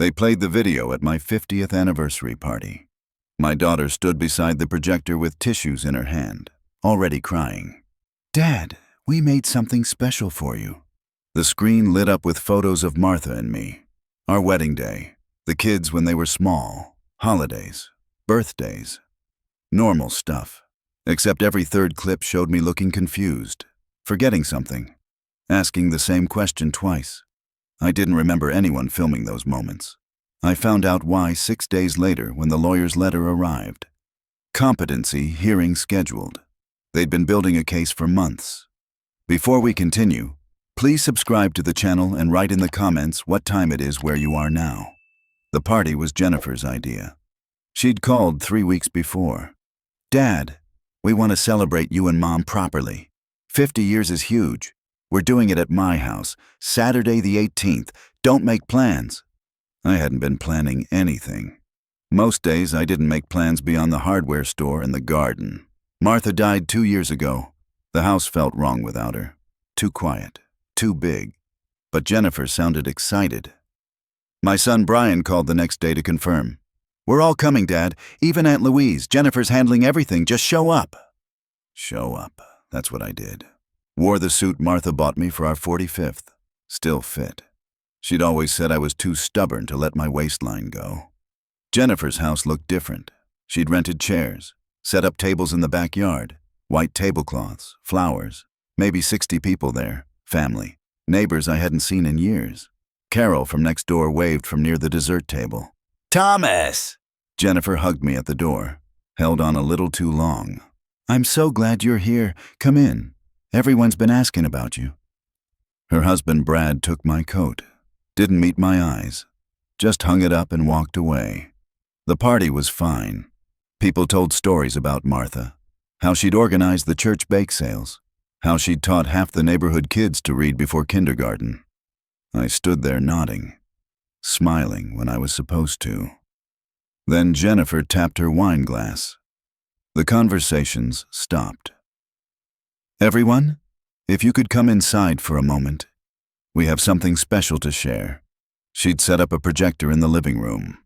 They played the video at my 50th anniversary party. My daughter stood beside the projector with tissues in her hand, already crying. "Dad, we made something special for you." The screen lit up with photos of Martha and me. Our wedding day, the kids when they were small, holidays, birthdays. Normal stuff. Except every third clip showed me looking confused, forgetting something, asking the same question twice. I didn't remember anyone filming those moments. I found out why 6 days later when the lawyer's letter arrived. Competency hearing scheduled. They'd been building a case for months. Before we continue, please subscribe to the channel and write in the comments what time it is where you are now. The party was Jennifer's idea. She'd called 3 weeks before. "Dad, we want to celebrate you and Mom properly. 50 years is huge. We're doing it at my house, Saturday the 18th. Don't make plans." I hadn't been planning anything. Most days I didn't make plans beyond the hardware store and the garden. Martha died 2 years ago. The house felt wrong without her. Too quiet, too big. But Jennifer sounded excited. My son Brian called the next day to confirm. "We're all coming, Dad. Even Aunt Louise. Jennifer's handling everything. Just show up." Show up. That's what I did. Wore the suit Martha bought me for our 45th. Still fit. She'd always said I was too stubborn to let my waistline go. Jennifer's house looked different. She'd rented chairs, set up tables in the backyard, white tablecloths, flowers, maybe 60 people there, family, neighbors I hadn't seen in years. Carol from next door waved from near the dessert table. "Thomas!" Jennifer hugged me at the door, held on a little too long. "I'm so glad you're here. Come in. Everyone's been asking about you." Her husband Brad took my coat, didn't meet my eyes, just hung it up and walked away. The party was fine. People told stories about Martha, how she'd organized the church bake sales, how she'd taught half the neighborhood kids to read before kindergarten. I stood there nodding, smiling when I was supposed to. Then Jennifer tapped her wine glass. The conversations stopped. "Everyone, if you could come inside for a moment. We have something special to share." She'd set up a projector in the living room.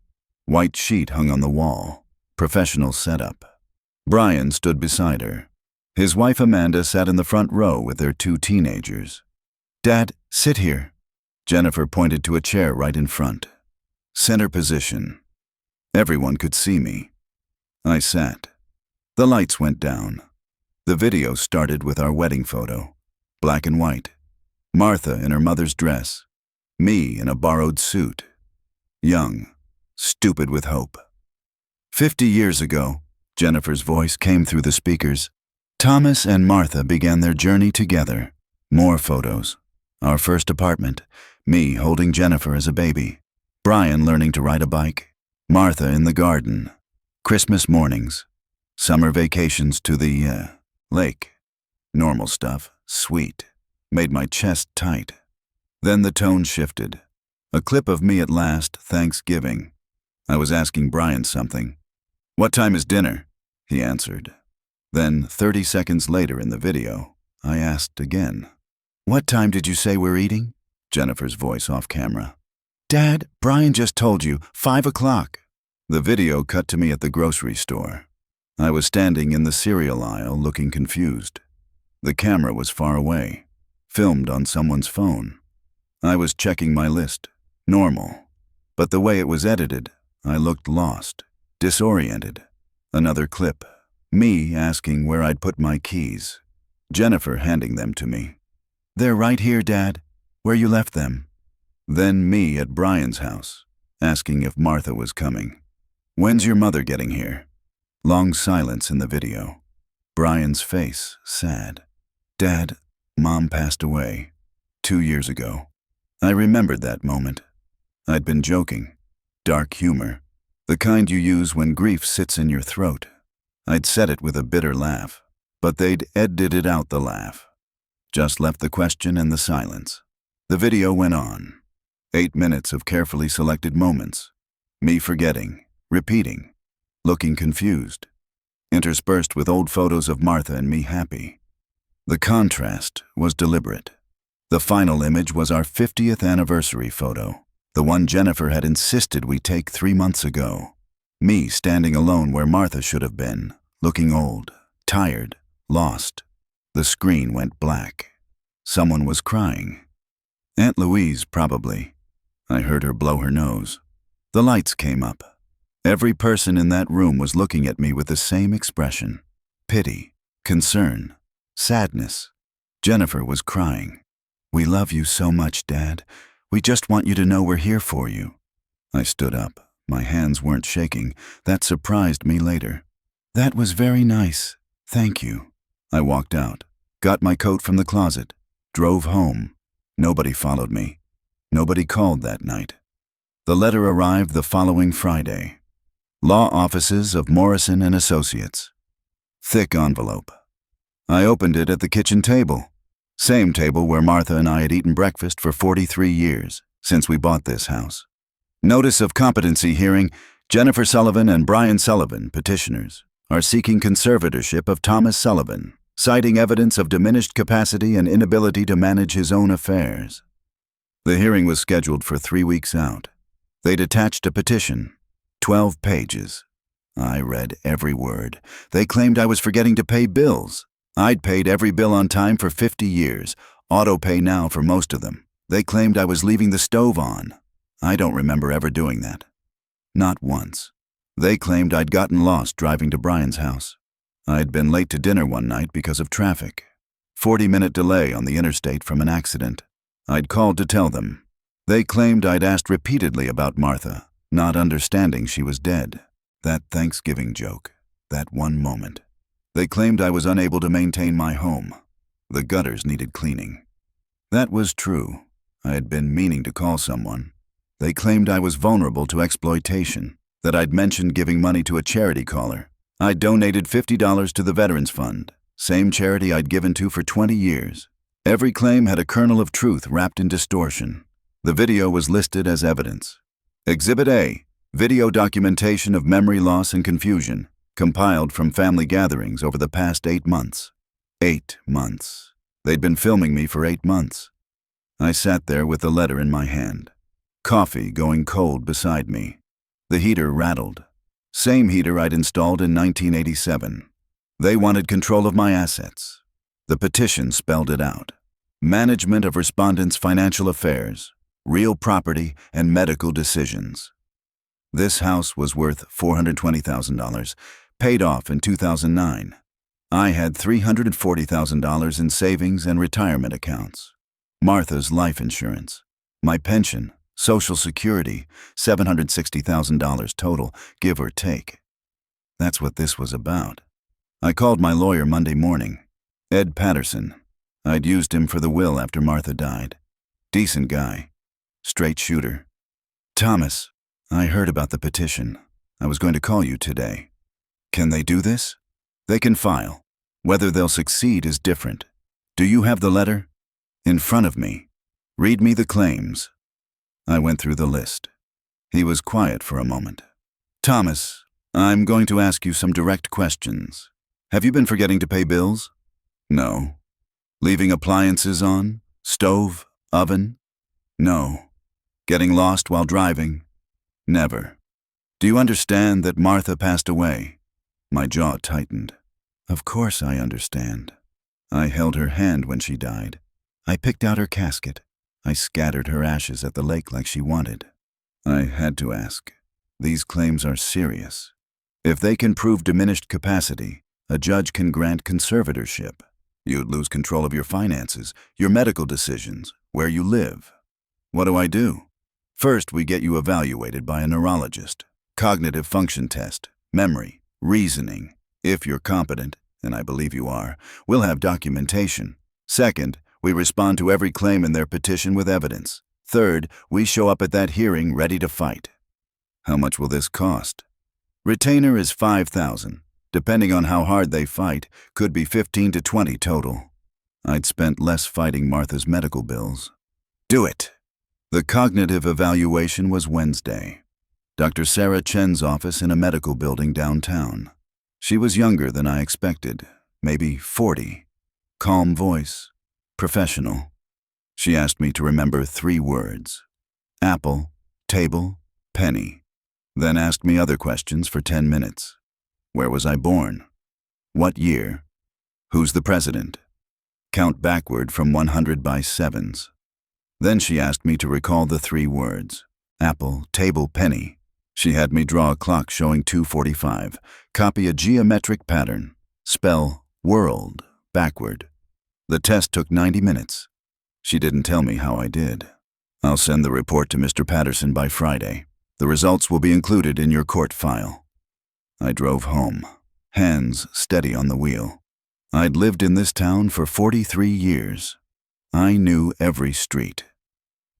White sheet hung on the wall. Professional setup. Brian stood beside her. His wife Amanda sat in the front row with their 2 teenagers. "Dad, sit here." Jennifer pointed to a chair right in front. Center position. Everyone could see me. I sat. The lights went down. The video started with our wedding photo. Black and white. Martha in her mother's dress. Me in a borrowed suit. Young. Stupid with hope. 50 years ago, Jennifer's voice came through the speakers. Thomas and Martha began their journey together. More photos. Our first apartment. Me holding Jennifer as a baby. Brian learning to ride a bike. Martha in the garden. Christmas mornings. Summer vacations to the lake. Normal stuff. Sweet. Made my chest tight. Then the tone shifted. A clip of me at last, Thanksgiving. I was asking Brian something. "What time is dinner?" He answered. Then, 30 seconds later in the video, I asked again. "What time did you say we're eating?" Jennifer's voice off camera. "Dad, Brian just told you, 5 o'clock. The video cut to me at the grocery store. I was standing in the cereal aisle looking confused. The camera was far away, filmed on someone's phone. I was checking my list, normal. But the way it was edited, I looked lost, disoriented. Another clip, me asking where I'd put my keys. Jennifer handing them to me. "They're right here, Dad, where you left them." Then me at Brian's house, asking if Martha was coming. "When's your mother getting here?" Long silence in the video. Brian's face, sad. "Dad, Mom passed away 2 years ago." I remembered that moment. I'd been joking. Dark humor. The kind you use when grief sits in your throat. I'd said it with a bitter laugh, but they'd edited out the laugh. Just left the question and the silence. The video went on. 8 minutes of carefully selected moments. Me forgetting, repeating, looking confused. Interspersed with old photos of Martha and me happy. The contrast was deliberate. The final image was our 50th anniversary photo. The one Jennifer had insisted we take 3 months ago. Me standing alone where Martha should have been, looking old, tired, lost. The screen went black. Someone was crying. Aunt Louise, probably. I heard her blow her nose. The lights came up. Every person in that room was looking at me with the same expression. Pity, concern, sadness. Jennifer was crying. "We love you so much, Dad. We just want you to know we're here for you." I stood up. My hands weren't shaking. That surprised me later. "That was very nice. Thank you." I walked out, got my coat from the closet, drove home. Nobody followed me. Nobody called that night. The letter arrived the following Friday. Law Offices of Morrison and Associates. Thick envelope. I opened it at the kitchen table. Same table where Martha and I had eaten breakfast for 43 years, since we bought this house. Notice of competency hearing. Jennifer Sullivan and Brian Sullivan, petitioners, are seeking conservatorship of Thomas Sullivan, citing evidence of diminished capacity and inability to manage his own affairs. The hearing was scheduled for 3 weeks out. They'd attached a petition, 12 pages. I read every word. They claimed I was forgetting to pay bills. I'd paid every bill on time for 50 years, auto pay now for most of them. They claimed I was leaving the stove on. I don't remember ever doing that. Not once. They claimed I'd gotten lost driving to Brian's house. I'd been late to dinner one night because of traffic. 40-minute delay on the interstate from an accident. I'd called to tell them. They claimed I'd asked repeatedly about Martha, not understanding she was dead. That Thanksgiving joke. That one moment. They claimed I was unable to maintain my home. The gutters needed cleaning. That was true. I had been meaning to call someone. They claimed I was vulnerable to exploitation, that I'd mentioned giving money to a charity caller. I'd donated $50 to the Veterans Fund, same charity I'd given to for 20 years. Every claim had a kernel of truth wrapped in distortion. The video was listed as evidence. Exhibit A, video documentation of memory loss and confusion, compiled from family gatherings over the past 8 months. 8 months. They'd been filming me for 8 months. I sat there with the letter in my hand. Coffee going cold beside me. The heater rattled. Same heater I'd installed in 1987. They wanted control of my assets. The petition spelled it out. Management of respondents' financial affairs, real property, and medical decisions. This house was worth $420,000, paid off in 2009. I had $340,000 in savings and retirement accounts. Martha's life insurance. My pension, Social Security, $760,000 total, give or take. That's what this was about. I called my lawyer Monday morning. Ed Patterson. I'd used him for the will after Martha died. Decent guy. Straight shooter. "Thomas, I heard about the petition. I was going to call you today. Can they do this? They can file. Whether they'll succeed is different. Do you have the letter?" "In front of me. Read me the claims." I went through the list. He was quiet for a moment. "Thomas, I'm going to ask you some direct questions. Have you been forgetting to pay bills?" "No." "Leaving appliances on? Stove? Oven?" "No." "Getting lost while driving?" "Never." "Do you understand that Martha passed away?" My jaw tightened. Of course I understand. I held her hand when she died. I picked out her casket. I scattered her ashes at the lake like she wanted. I had to ask. These claims are serious. If they can prove diminished capacity, a judge can grant conservatorship. You'd lose control of your finances, your medical decisions, where you live. What do I do? First, we get you evaluated by a neurologist. Cognitive function test, memory, reasoning. If you're competent, and I believe you are, we'll have documentation. Second, we respond to every claim in their petition with evidence. Third, we show up at that hearing ready to fight. How much will this cost? Retainer is $5,000. Depending on how hard they fight, could be 15 to 20 total. I'd spent less fighting Martha's medical bills. Do it. The cognitive evaluation was Wednesday. Dr. Sarah Chen's office in a medical building downtown. She was younger than I expected, maybe 40. Calm voice, professional. She asked me to remember 3 words. Apple, table, penny. Then asked me other questions for 10 minutes. Where was I born? What year? Who's the president? Count backward from 100 by sevens. Then she asked me to recall the 3 words. Apple, table, penny. She had me draw a clock showing 2:45, copy a geometric pattern, spell world backward. The test took 90 minutes. She didn't tell me how I did. I'll send the report to Mr. Patterson by Friday. The results will be included in your court file. I drove home, hands steady on the wheel. I'd lived in this town for 43 years. I knew every street.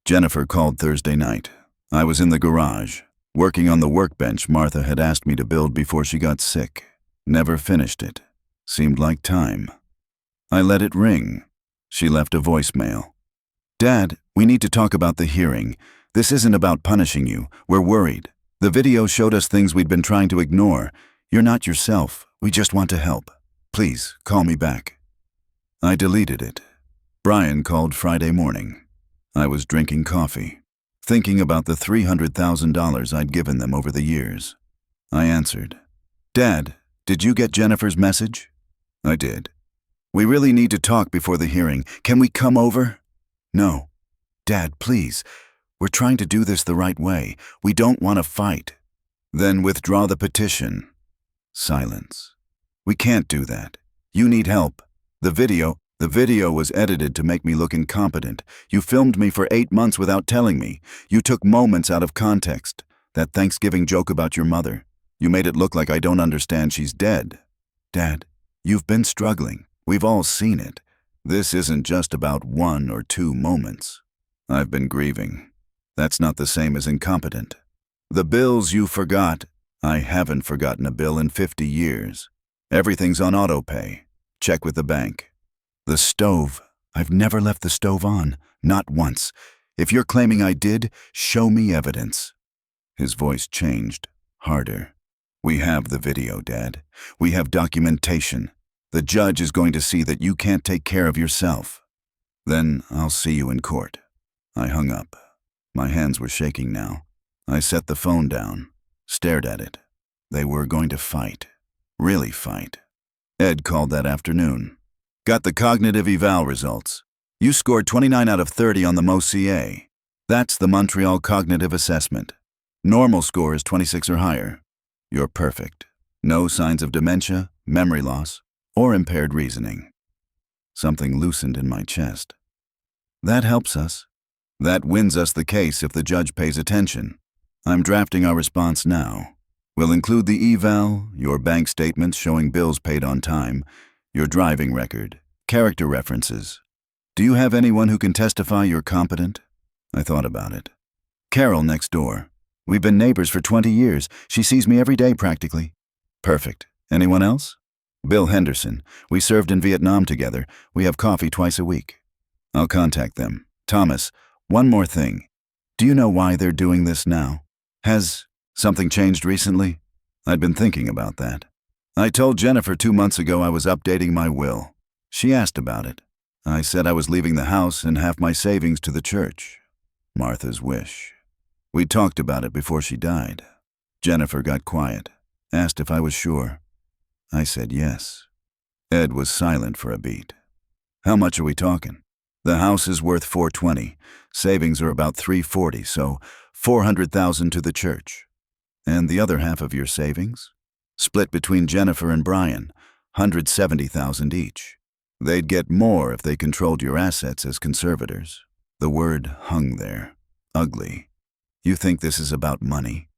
Jennifer called Thursday night. I was in the garage, working on the workbench Martha had asked me to build before she got sick. Never finished it. Seemed like time. I let it ring. She left a voicemail. Dad, we need to talk about the hearing. This isn't about punishing you. We're worried. The video showed us things we'd been trying to ignore. You're not yourself. We just want to help. Please, call me back. I deleted it. Brian called Friday morning. I was drinking coffee, thinking about the $300,000 I'd given them over the years. I answered. Dad, did you get Jennifer's message? I did. We really need to talk before the hearing. Can we come over? No. Dad, please. We're trying to do this the right way. We don't want to fight. Then withdraw the petition. Silence. We can't do that. You need help. The video was edited to make me look incompetent. You filmed me for 8 months without telling me. You took moments out of context. That Thanksgiving joke about your mother. You made it look like I don't understand she's dead. Dad, you've been struggling. We've all seen it. This isn't just about 1 or 2 moments. I've been grieving. That's not the same as incompetent. The bills you forgot. I haven't forgotten a bill in 50 years. Everything's on autopay. Check with the bank. The stove. I've never left the stove on. Not once. If you're claiming I did, show me evidence. His voice changed, harder. We have the video, Dad. We have documentation. The judge is going to see that you can't take care of yourself. Then I'll see you in court. I hung up. My hands were shaking now. I set the phone down, stared at it. They were going to fight. Really fight. Ed called that afternoon. Got the cognitive eval results. You scored 29 out of 30 on the MoCA. That's the Montreal Cognitive Assessment. Normal score is 26 or higher. You're perfect. No signs of dementia, memory loss, or impaired reasoning. Something loosened in my chest. That helps us. That wins us the case if the judge pays attention. I'm drafting our response now. We'll include the eval, your bank statements showing bills paid on time, your driving record, character references. Do you have anyone who can testify you're competent? I thought about it. Carol next door. We've been neighbors for 20 years. She sees me every day practically. Perfect. Anyone else? Bill Henderson. We served in Vietnam together. We have coffee twice a week. I'll contact them. Thomas, one more thing. Do you know why they're doing this now? Has something changed recently? I'd been thinking about that. I told Jennifer 2 months ago I was updating my will. She asked about it. I said I was leaving the house and half my savings to the church. Martha's wish. We talked about it before she died. Jennifer got quiet, asked if I was sure. I said yes. Ed was silent for a beat. How much are we talking? The house is worth $420. Savings are about $340, so $400,000 to the church. And the other half of your savings? Split between Jennifer and Brian, $170,000 each. They'd get more if they controlled your assets as conservators. The word hung there. Ugly. You think this is about money?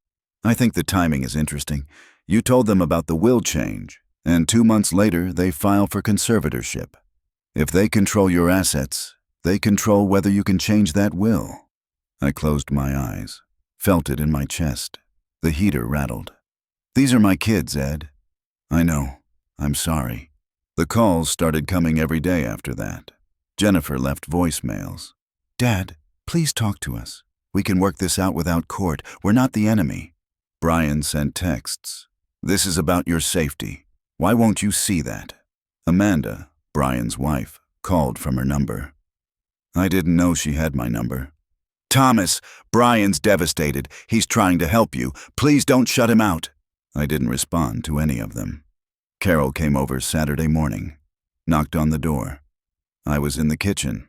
I think the timing is interesting. You told them about the will change, and 2 months later they file for conservatorship. If they control your assets, they control whether you can change that will. I closed my eyes, felt it in my chest. The heater rattled. These are my kids, Ed. I know. I'm sorry. The calls started coming every day after that. Jennifer left voicemails. Dad, please talk to us. We can work this out without court. We're not the enemy. Brian sent texts. This is about your safety. Why won't you see that? Amanda, Brian's wife, called from her number. I didn't know she had my number. Thomas, Brian's devastated. He's trying to help you. Please don't shut him out. I didn't respond to any of them. Carol came over Saturday morning, knocked on the door. I was in the kitchen.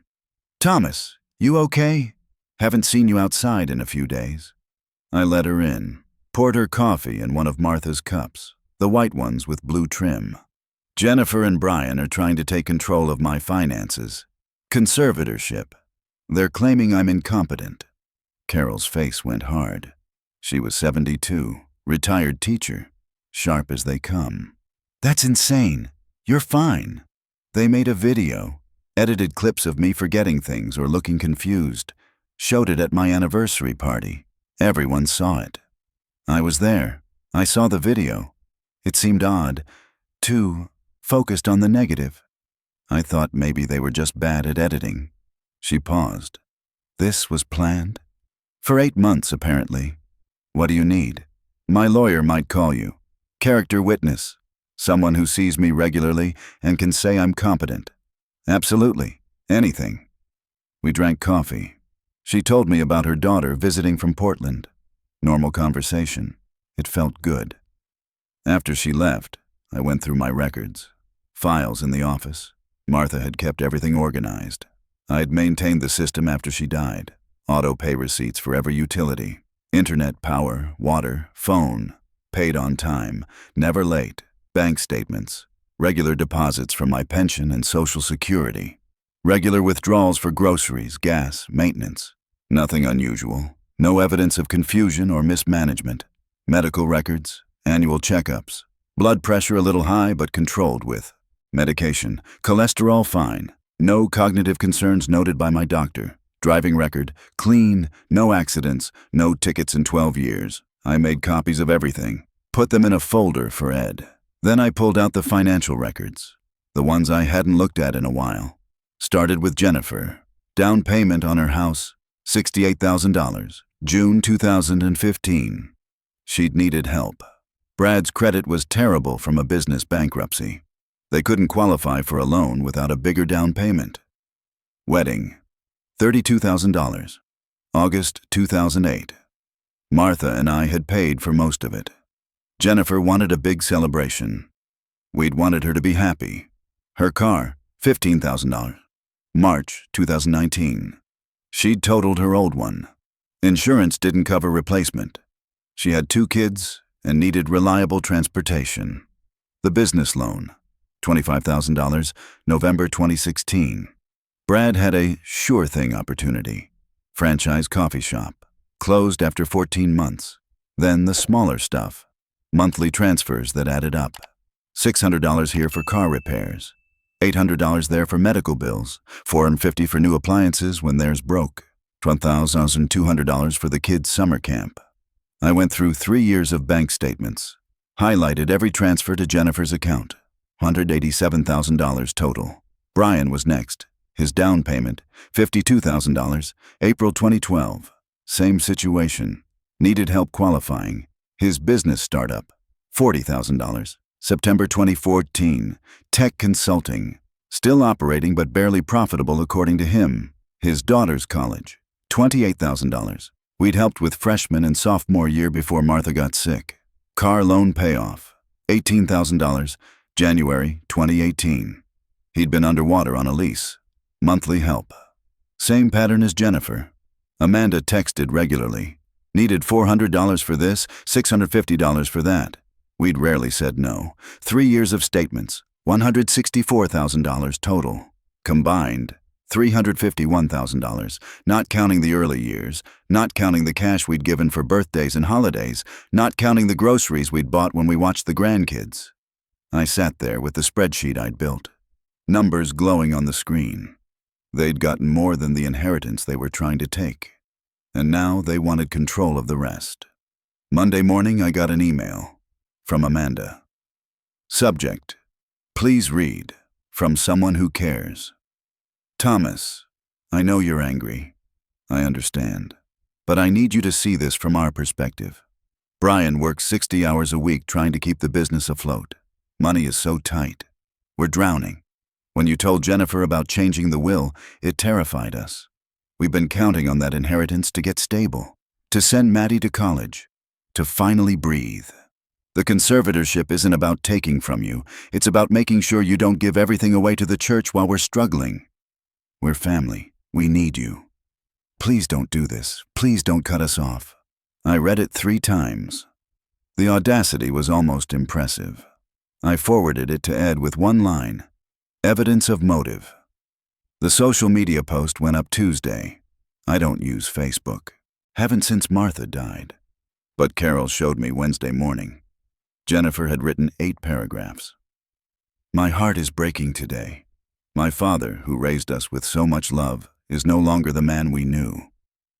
Thomas, you okay? Haven't seen you outside in a few days. I let her in, poured her coffee in one of Martha's cups, the white ones with blue trim. Jennifer and Brian are trying to take control of my finances. Conservatorship. They're claiming I'm incompetent. Carol's face went hard. She was 72, retired teacher, sharp as they come. That's insane. You're fine. They made a video, edited clips of me forgetting things or looking confused, showed it at my anniversary party. Everyone saw it. I was there. I saw the video. It seemed odd, too focused on the negative. I thought maybe they were just bad at editing. She paused. This was planned? For 8 months, apparently. What do you need? My lawyer might call you. Character witness. Someone who sees me regularly and can say I'm competent. Absolutely. Anything. We drank coffee. She told me about her daughter visiting from Portland. Normal conversation. It felt good. After she left, I went through my records. Files in the office. Martha had kept everything organized. I had maintained the system after she died. Auto pay receipts for every utility. Internet, power, water, phone. Paid on time. Never late. Bank statements. Regular deposits from my pension and Social Security. Regular withdrawals for groceries, gas, maintenance. Nothing unusual. No evidence of confusion or mismanagement. Medical records. Annual checkups. Blood pressure a little high but controlled with. Medication. Cholesterol fine. No cognitive concerns noted by my doctor. Driving record, clean, no accidents, no tickets in 12 years. I made copies of everything, put them in a folder for Ed. Then I pulled out the financial records, the ones I hadn't looked at in a while. Started with Jennifer. Down payment on her house, $68,000, June 2015. She'd needed help. Brad's credit was terrible from a business bankruptcy. They couldn't qualify for a loan without a bigger down payment. Wedding, $32,000, August 2008. Martha and I had paid for most of it. Jennifer wanted a big celebration. We'd wanted her to be happy. Her car, $15,000, March 2019. She'd totaled her old one. Insurance didn't cover replacement. She had 2 kids and needed reliable transportation. The business loan, $25,000, November 2016. Brad had a sure-thing opportunity. Franchise coffee shop. Closed after 14 months. Then the smaller stuff. Monthly transfers that added up. $600 here for car repairs. $800 there for medical bills. $450 for new appliances when theirs broke. $12,200 for the kids' summer camp. I went through 3 years of bank statements. Highlighted every transfer to Jennifer's account. $187,000 total. Brian was next. His down payment, $52,000, April 2012. Same situation. Needed help qualifying. His business startup, $40,000, September 2014. Tech consulting. Still operating but barely profitable according to him. His daughter's college, $28,000. We'd helped with freshman and sophomore year before Martha got sick. Car loan payoff, $18,000, January 2018. He'd been underwater on a lease. Monthly help. Same pattern as Jennifer. Amanda texted regularly. Needed $400 for this, $650 for that. We'd rarely said no. 3 years of statements, $164,000 total. Combined, $351,000, not counting the early years, not counting the cash we'd given for birthdays and holidays, not counting the groceries we'd bought when we watched the grandkids. I sat there with the spreadsheet I'd built. Numbers glowing on the screen. They'd gotten more than the inheritance they were trying to take. And now they wanted control of the rest. Monday morning, I got an email from Amanda. Subject: Please read. From someone who cares. Thomas, I know you're angry. I understand. But I need you to see this from our perspective. Brian works 60 hours a week trying to keep the business afloat. Money is so tight. We're drowning. When you told Jennifer about changing the will, it terrified us. We've been counting on that inheritance to get stable, to send Maddie to college, to finally breathe. The conservatorship isn't about taking from you. It's about making sure you don't give everything away to the church while we're struggling. We're family. We need you. Please don't do this. Please don't cut us off. I read it 3 times. The audacity was almost impressive. I forwarded it to Ed with one line: evidence of motive. The social media post went up Tuesday. I don't use Facebook. Haven't since Martha died. But Carol showed me Wednesday morning. Jennifer had written 8 paragraphs. My heart is breaking today. My father, who raised us with so much love, is no longer the man we knew.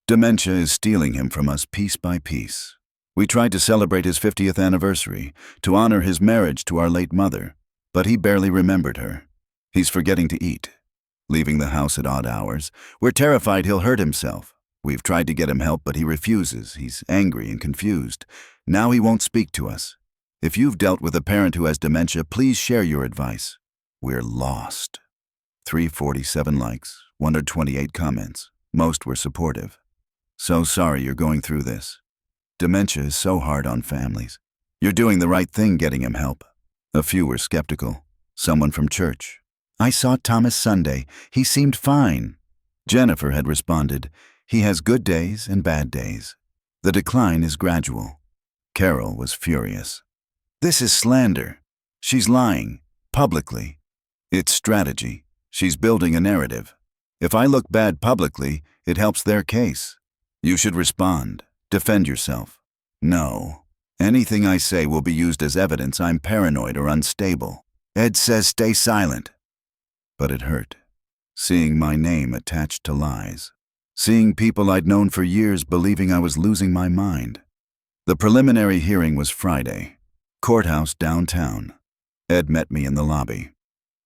Dementia is stealing him from us piece by piece. We tried to celebrate his 50th anniversary, to honor his marriage to our late mother, but he barely remembered her. He's forgetting to eat, leaving the house at odd hours. We're terrified he'll hurt himself. We've tried to get him help, but he refuses. He's angry and confused. Now he won't speak to us. If you've dealt with a parent who has dementia, please share your advice. We're lost. 347 likes, 128 comments. Most were supportive. So sorry you're going through this. Dementia is so hard on families. You're doing the right thing getting him help. A few were skeptical. Someone from church. I saw Thomas Sunday. He seemed fine. Jennifer had responded, he has good days and bad days. The decline is gradual. Carol was furious. This is slander. She's lying, publicly. It's strategy. She's building a narrative. If I look bad publicly, it helps their case. You should respond. Defend yourself. No. Anything I say will be used as evidence I'm paranoid or unstable. Ed says stay silent. But it hurt. Seeing my name attached to lies. Seeing people I'd known for years believing I was losing my mind. The preliminary hearing was Friday. Courthouse downtown. Ed met me in the lobby.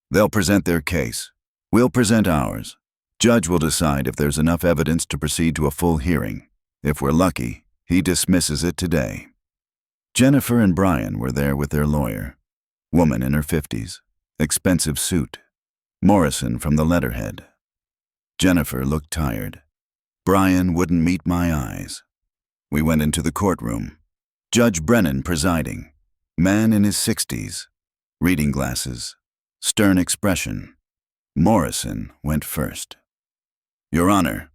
They'll present their case. We'll present ours. Judge will decide if there's enough evidence to proceed to a full hearing. If we're lucky, he dismisses it today. Jennifer and Brian were there with their lawyer. Woman in her 50s. Expensive suit. Morrison from the letterhead. Jennifer looked tired. Brian wouldn't meet my eyes. We went into the courtroom. Judge Brennan presiding. Man in his 60s. Reading glasses. Stern expression. Morrison went first. Your Honor,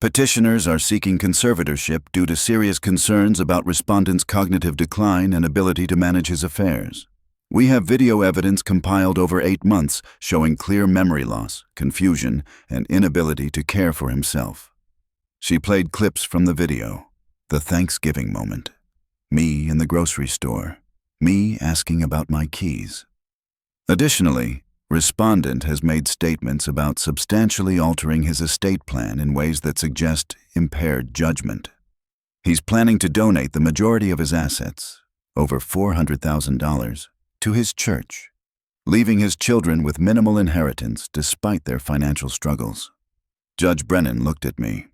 petitioners are seeking conservatorship due to serious concerns about respondent's cognitive decline and ability to manage his affairs. We have video evidence compiled over 8 months showing clear memory loss, confusion, and inability to care for himself. She played clips from the video. The Thanksgiving moment. Me in the grocery store. Me asking about my keys. Additionally, respondent has made statements about substantially altering his estate plan in ways that suggest impaired judgment. He's planning to donate the majority of his assets, over $400,000, to his church, leaving his children with minimal inheritance despite their financial struggles. Judge Brennan looked at me.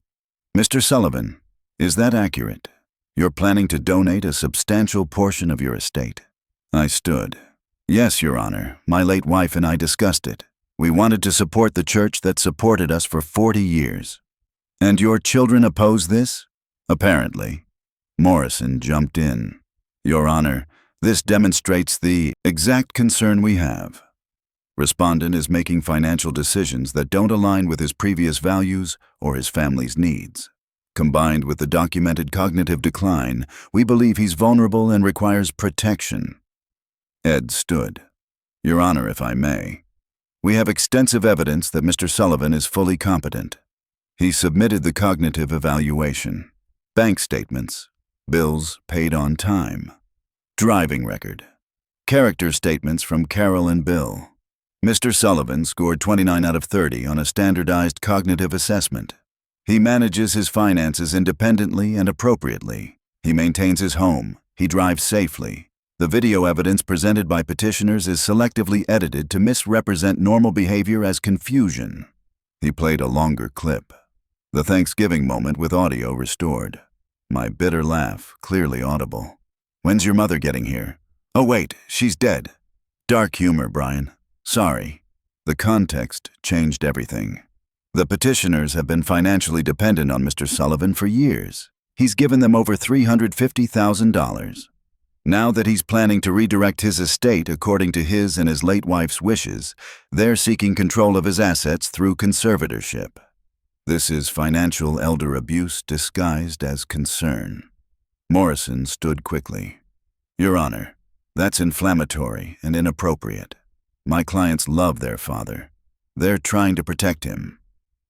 Mr. Sullivan, is that accurate? You're planning to donate a substantial portion of your estate. I stood. Yes, Your Honor, my late wife and I discussed it. We wanted to support the church that supported us for 40 years. And your children oppose this? Apparently. Morrison jumped in. Your Honor, this demonstrates the exact concern we have. Respondent is making financial decisions that don't align with his previous values or his family's needs. Combined with the documented cognitive decline, we believe he's vulnerable and requires protection. Ed stood. Your Honor, if I may, we have extensive evidence that Mr. Sullivan is fully competent. He submitted the cognitive evaluation, bank statements, bills paid on time, driving record, character statements from Carol and Bill. Mr. Sullivan scored 29 out of 30 on a standardized cognitive assessment. He manages his finances independently and appropriately. He maintains his home. He drives safely. The video evidence presented by petitioners is selectively edited to misrepresent normal behavior as confusion. He played a longer clip. The Thanksgiving moment with audio restored. My bitter laugh, clearly audible. When's your mother getting here? Oh wait, she's dead. Dark humor, Brian. Sorry. The context changed everything. The petitioners have been financially dependent on Mr. Sullivan for years. He's given them over $350,000. Now that he's planning to redirect his estate according to his and his late wife's wishes, they're seeking control of his assets through conservatorship. This is financial elder abuse disguised as concern. Morrison stood quickly. Your Honor, that's inflammatory and inappropriate. My clients love their father. They're trying to protect him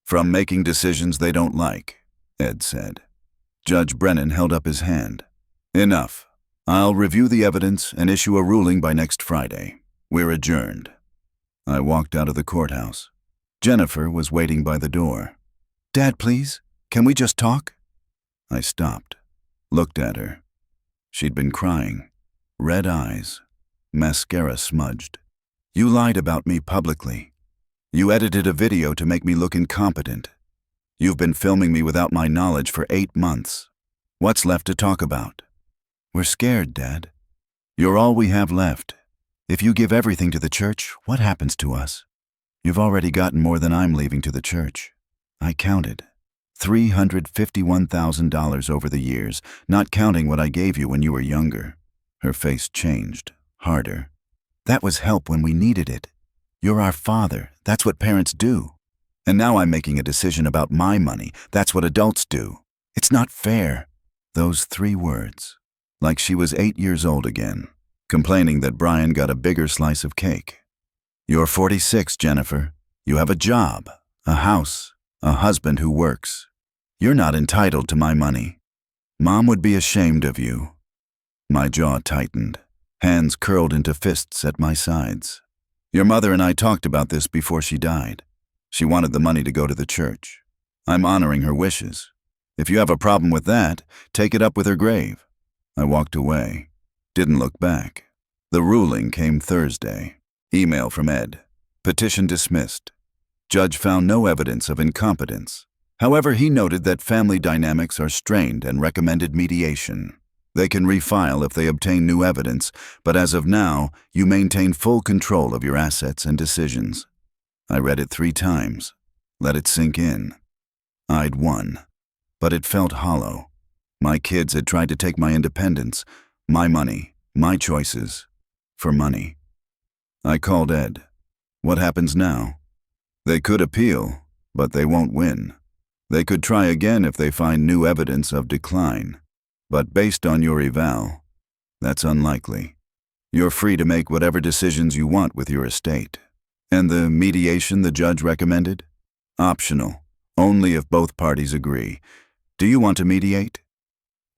from making decisions they don't like, Ed said. Judge Brennan held up his hand. Enough. I'll review the evidence and issue a ruling by next Friday. We're adjourned. I walked out of the courthouse. Jennifer was waiting by the door. Dad, please, can we just talk? I stopped, looked at her. She'd been crying, red eyes, mascara smudged. You lied about me publicly. You edited a video to make me look incompetent. You've been filming me without my knowledge for 8 months. What's left to talk about? We're scared, Dad. You're all we have left. If you give everything to the church, what happens to us? You've already gotten more than I'm leaving to the church. I counted. $351,000 over the years, not counting what I gave you when you were younger. Her face changed, harder. That was help when we needed it. You're our father. That's what parents do. And now I'm making a decision about my money. That's what adults do. It's not fair. Those 3 words. Like she was 8 years old again, complaining that Brian got a bigger slice of cake. You're 46, Jennifer. You have a job, a house, a husband who works. You're not entitled to my money. Mom would be ashamed of you. My jaw tightened, hands curled into fists at my sides. Your mother and I talked about this before she died. She wanted the money to go to the church. I'm honoring her wishes. If you have a problem with that, take it up with her grave. I walked away, didn't look back. The ruling came Thursday. Email from Ed. Petition dismissed. Judge found no evidence of incompetence. However, he noted that family dynamics are strained and recommended mediation. They can refile if they obtain new evidence, but as of now, you maintain full control of your assets and decisions. I read it 3 times. Let it sink in. I'd won, but it felt hollow. My kids had tried to take my independence, my money, my choices, for money. I called Ed. What happens now? They could appeal, but they won't win. They could try again if they find new evidence of decline. But based on your eval, that's unlikely. You're free to make whatever decisions you want with your estate. And the mediation the judge recommended? Optional, only if both parties agree. Do you want to mediate?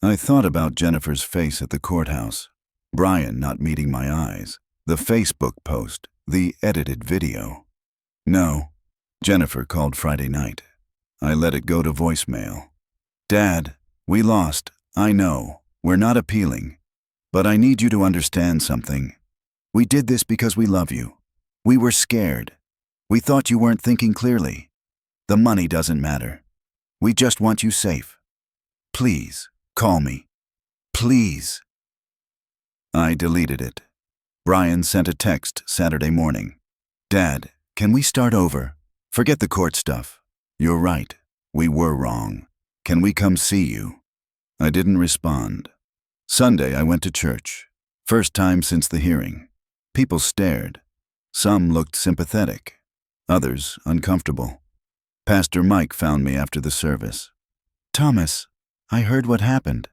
I thought about Jennifer's face at the courthouse, Brian not meeting my eyes, the Facebook post, the edited video. No. Jennifer called Friday night. I let it go to voicemail. Dad, we lost. I know. We're not appealing. But I need you to understand something. We did this because we love you. We were scared. We thought you weren't thinking clearly. The money doesn't matter. We just want you safe. Please, call me. Please. I deleted it. Brian sent a text Saturday morning. Dad, can we start over? Forget the court stuff. You're right. We were wrong. Can we come see you? I didn't respond. Sunday, I went to church. First time since the hearing. People stared. Some looked sympathetic. Others uncomfortable. Pastor Mike found me after the service. Thomas, I heard what happened.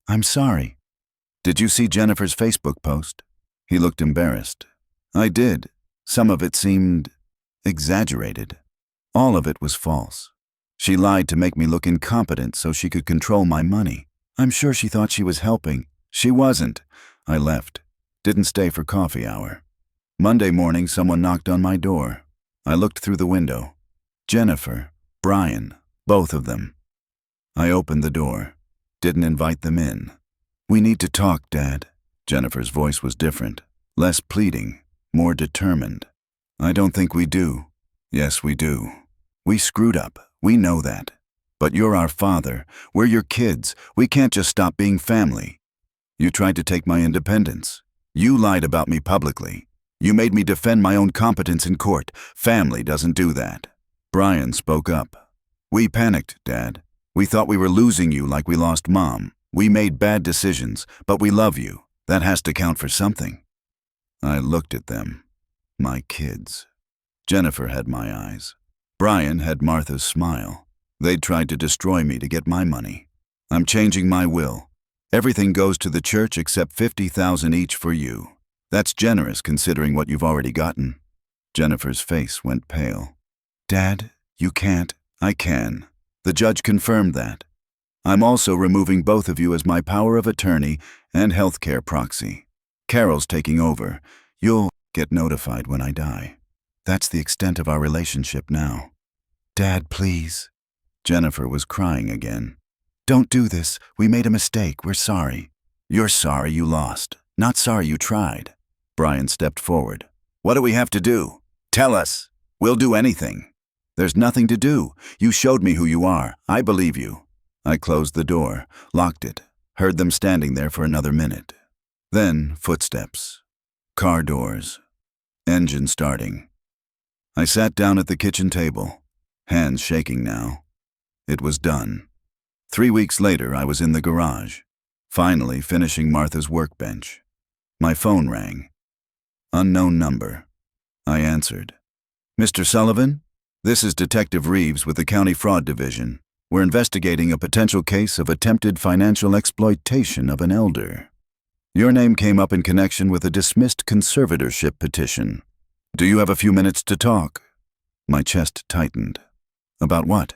I'm sorry. Did you see Jennifer's Facebook post? He looked embarrassed. I did. Some of it seemed exaggerated. All of it was false. She lied to make me look incompetent so she could control my money. I'm sure she thought she was helping. She wasn't. I left. Didn't stay for coffee hour. Monday morning, someone knocked on my door. I looked through the window. Jennifer, Brian, both of them. I opened the door. Didn't invite them in. We need to talk, Dad. Jennifer's voice was different, less pleading, more determined. I don't think we do. Yes, we do. We screwed up. We know that. But you're our father. We're your kids. We can't just stop being family. You tried to take my independence. You lied about me publicly. You made me defend my own competence in court. Family doesn't do that. Brian spoke up. We panicked, Dad. We thought we were losing you like we lost Mom. We made bad decisions, but we love you. That has to count for something. I looked at them. My kids. Jennifer had my eyes. Brian had Martha's smile. They'd tried to destroy me to get my money. I'm changing my will. Everything goes to the church except $50,000 each for you. That's generous considering what you've already gotten. Jennifer's face went pale. Dad, you can't. I can. The judge confirmed that. I'm also removing both of you as my power of attorney and healthcare proxy. Carol's taking over. You'll get notified when I die. That's the extent of our relationship now. Dad, please. Jennifer was crying again. Don't do this. We made a mistake. We're sorry. You're sorry you lost. Not sorry you tried. Brian stepped forward. What do we have to do? Tell us. We'll do anything. There's nothing to do. You showed me who you are. I believe you. I closed the door, locked it, heard them standing there for another minute. Then footsteps. Car doors. Engine starting. I sat down at the kitchen table, hands shaking now. It was done. 3 weeks later, I was in the garage, finally finishing Martha's workbench. My phone rang. Unknown number. I answered. Mr. Sullivan? This is Detective Reeves with the County Fraud Division. We're investigating a potential case of attempted financial exploitation of an elder. Your name came up in connection with a dismissed conservatorship petition. Do you have a few minutes to talk? My chest tightened. About what?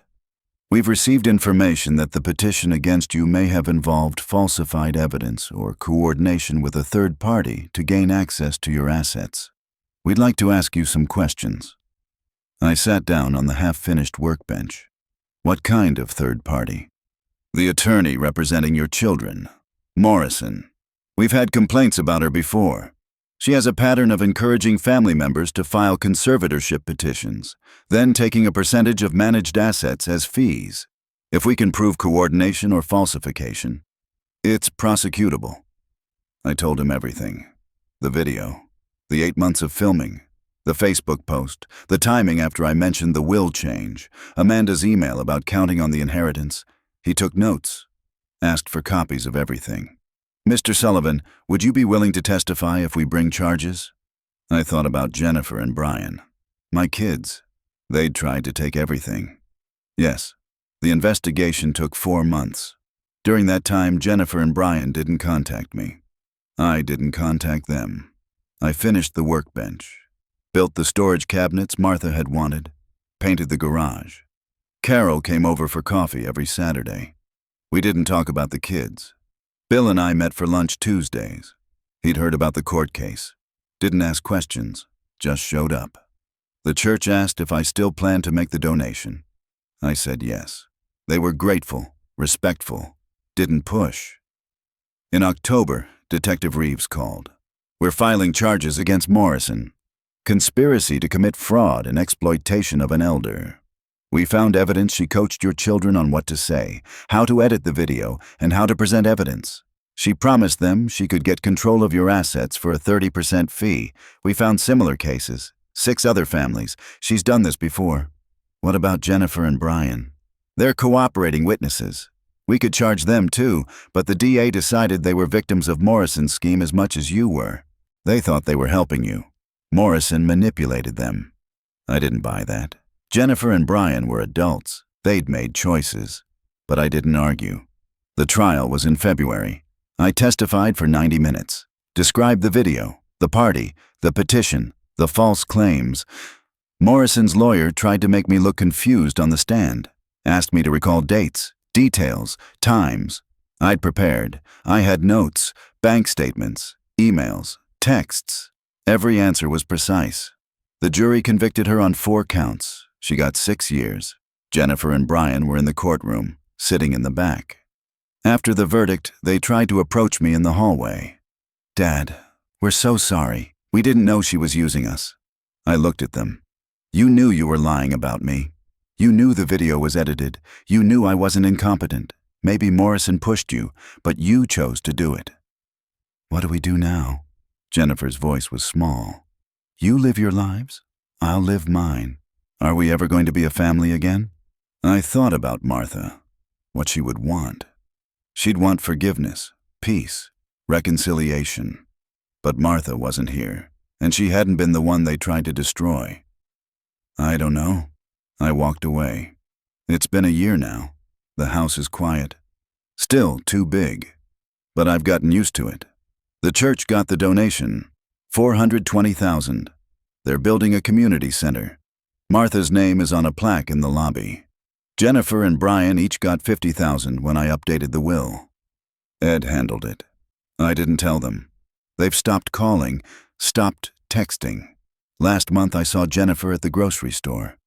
We've received information that the petition against you may have involved falsified evidence or coordination with a third party to gain access to your assets. We'd like to ask you some questions. I sat down on the half-finished workbench. What kind of third party? The attorney representing your children, Morrison. We've had complaints about her before. She has a pattern of encouraging family members to file conservatorship petitions, then taking a percentage of managed assets as fees. If we can prove coordination or falsification, it's prosecutable. I told him everything. The video, the 8 months of filming, the Facebook post, the timing after I mentioned the will change, Amanda's email about counting on the inheritance. He took notes, asked for copies of everything. Mr. Sullivan, would you be willing to testify if we bring charges? I thought about Jennifer and Brian. My kids. They'd tried to take everything. Yes, the investigation took 4 months. During that time, Jennifer and Brian didn't contact me. I didn't contact them. I finished the workbench, built the storage cabinets Martha had wanted, painted the garage. Carol came over for coffee every Saturday. We didn't talk about the kids. Bill and I met for lunch Tuesdays. He'd heard about the court case. Didn't ask questions, just showed up. The church asked if I still planned to make the donation. I said yes. They were grateful, respectful, didn't push. In October, Detective Reeves called. We're filing charges against Morrison. Conspiracy to commit fraud and exploitation of an elder. We found evidence she coached your children on what to say, how to edit the video, and how to present evidence. She promised them she could get control of your assets for a 30% fee. We found similar cases. 6 other families. She's done this before. What about Jennifer and Brian? They're cooperating witnesses. We could charge them too, but the DA decided they were victims of Morrison's scheme as much as you were. They thought they were helping you. Morrison manipulated them. I didn't buy that. Jennifer and Brian were adults. They'd made choices. But I didn't argue. The trial was in February. I testified for 90 minutes. Described the video, the party, the petition, the false claims. Morrison's lawyer tried to make me look confused on the stand. Asked me to recall dates, details, times. I'd prepared. I had notes, bank statements, emails, texts. Every answer was precise. The jury convicted her on 4 counts. She got 6 years. Jennifer and Brian were in the courtroom, sitting in the back. After the verdict, they tried to approach me in the hallway. Dad, we're so sorry. We didn't know she was using us. I looked at them. You knew you were lying about me. You knew the video was edited. You knew I wasn't incompetent. Maybe Morrison pushed you, but you chose to do it. What do we do now? Jennifer's voice was small. You live your lives. I'll live mine. Are we ever going to be a family again? I thought about Martha, what she would want. She'd want forgiveness, peace, reconciliation. But Martha wasn't here, and she hadn't been the one they tried to destroy. I don't know. I walked away. It's been a year now. The house is quiet. Still too big. But I've gotten used to it. The church got the donation, $420,000. They're building a community center. Martha's name is on a plaque in the lobby. Jennifer and Brian each got $50,000 when I updated the will. Ed handled it. I didn't tell them. They've stopped calling, stopped texting. Last month I saw Jennifer at the grocery store.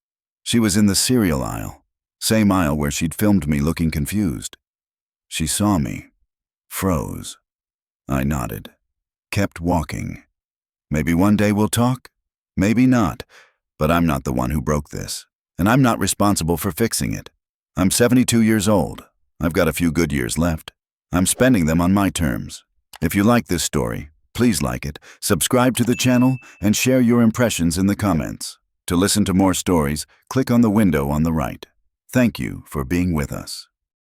She was in the cereal aisle, same aisle where she'd filmed me looking confused. She saw me, froze. I nodded, kept walking. Maybe one day we'll talk? Maybe not, but I'm not the one who broke this, and I'm not responsible for fixing it. I'm 72 years old. I've got a few good years left. I'm spending them on my terms. If you like this story, please like it, subscribe to the channel, and share your impressions in the comments. To listen to more stories, click on the window on the right. Thank you for being with us.